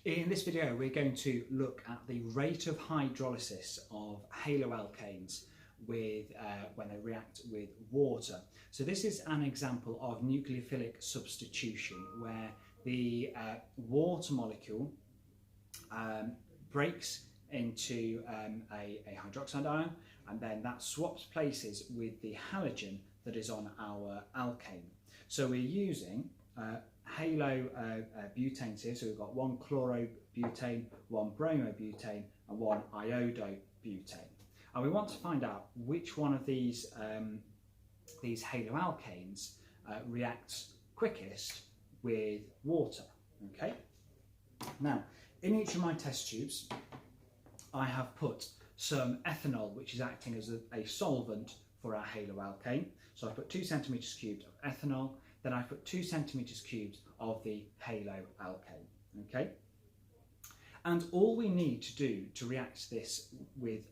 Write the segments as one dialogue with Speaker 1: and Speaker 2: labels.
Speaker 1: In this video we're going to look at the rate of hydrolysis of haloalkanes with, when they react with water. So this is an example of nucleophilic substitution where the water molecule breaks into a hydroxide ion, and then that swaps places with the halogen that is on our alkane. So we're using halobutanes here, so we've got one chlorobutane, one bromobutane and one iodobutane, and we want to find out which one of these haloalkanes reacts quickest with water. Okay, now in each of my test tubes I have put some ethanol, which is acting as a solvent for our haloalkane. So I put 2 centimetres cubed of ethanol, then I put 2 centimetres cubed of the haloalkane. Okay, and all we need to do to react this with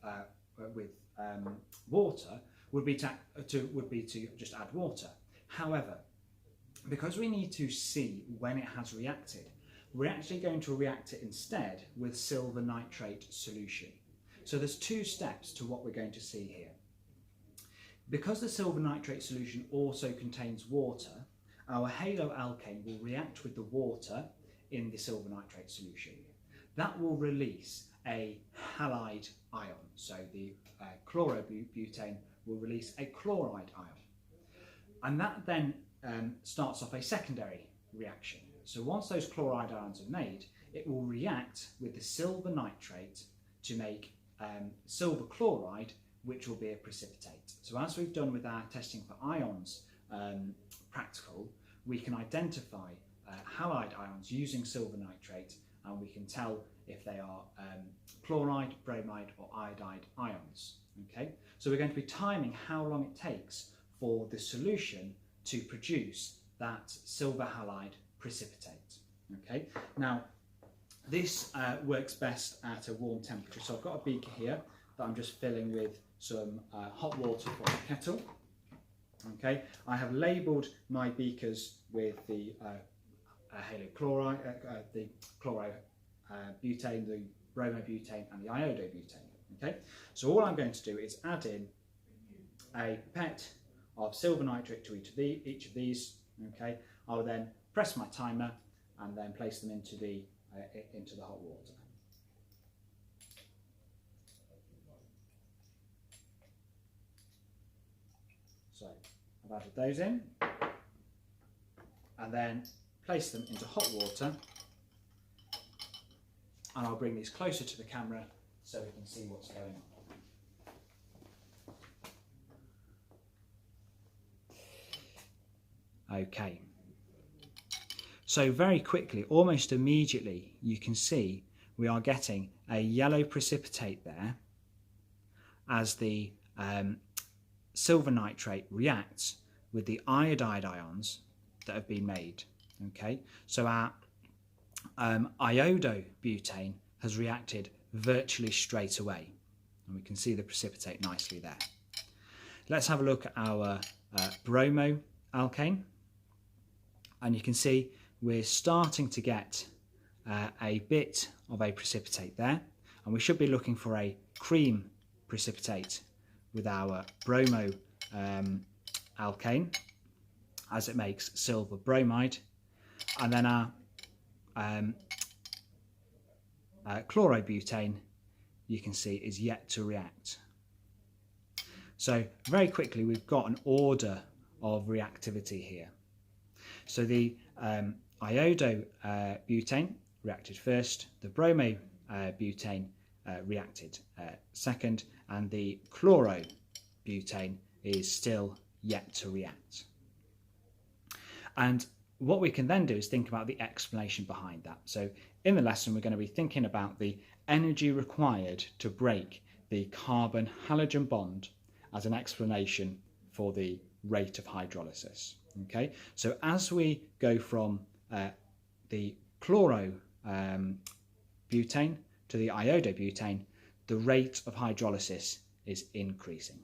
Speaker 1: water would be to just add water. However, because we need to see when it has reacted, we're actually going to react it instead with silver nitrate solution. So there's 2 steps to what we're going to see here. Because the silver nitrate solution also contains water, our haloalkane will react with the water in the silver nitrate solution. That will release a halide ion. So the chlorobutane will release a chloride ion. And that then starts off a secondary reaction. So once those chloride ions are made, it will react with the silver nitrate to make silver chloride, which will be a precipitate. So as we've done with our testing for ions practical, we can identify halide ions using silver nitrate, and we can tell if they are chloride, bromide or iodide ions. Okay, so we're going to be timing how long it takes for the solution to produce that silver halide precipitate. Okay, now this works best at a warm temperature. So I've got a beaker here that I'm just filling with some hot water from the kettle. Okay, I have labelled my beakers with the halochloride, the chlorobutane, the bromobutane and the iodobutane. Okay, so all I'm going to do is add in a pipette of silver nitrate to each of these. Okay, I'll then press my timer and then place them into the hot water. So I've added those in and then place them into hot water, and I'll bring these closer to the camera so we can see what's going on. Okay, so very quickly, almost immediately, you can see we are getting a yellow precipitate there as the silver nitrate reacts with the iodide ions that have been made. Okay, so our iodobutane has reacted virtually straight away, and we can see the precipitate nicely there. Let's have a look at our bromoalkane, and you can see we're starting to get a bit of a precipitate there, and we should be looking for a cream precipitate with our bromoalkane as it makes silver bromide, and then our chlorobutane, you can see, is yet to react. So very quickly we've got an order of reactivity here. So the iodobutane reacted first, the bromobutane reacted second, and the chlorobutane is still yet to react. And what we can then do is think about the explanation behind that. So in the lesson we're going to be thinking about the energy required to break the carbon halogen bond as an explanation for the rate of hydrolysis. Okay, so as we go from the chlorobutane to the iodobutane, the rate of hydrolysis is increasing.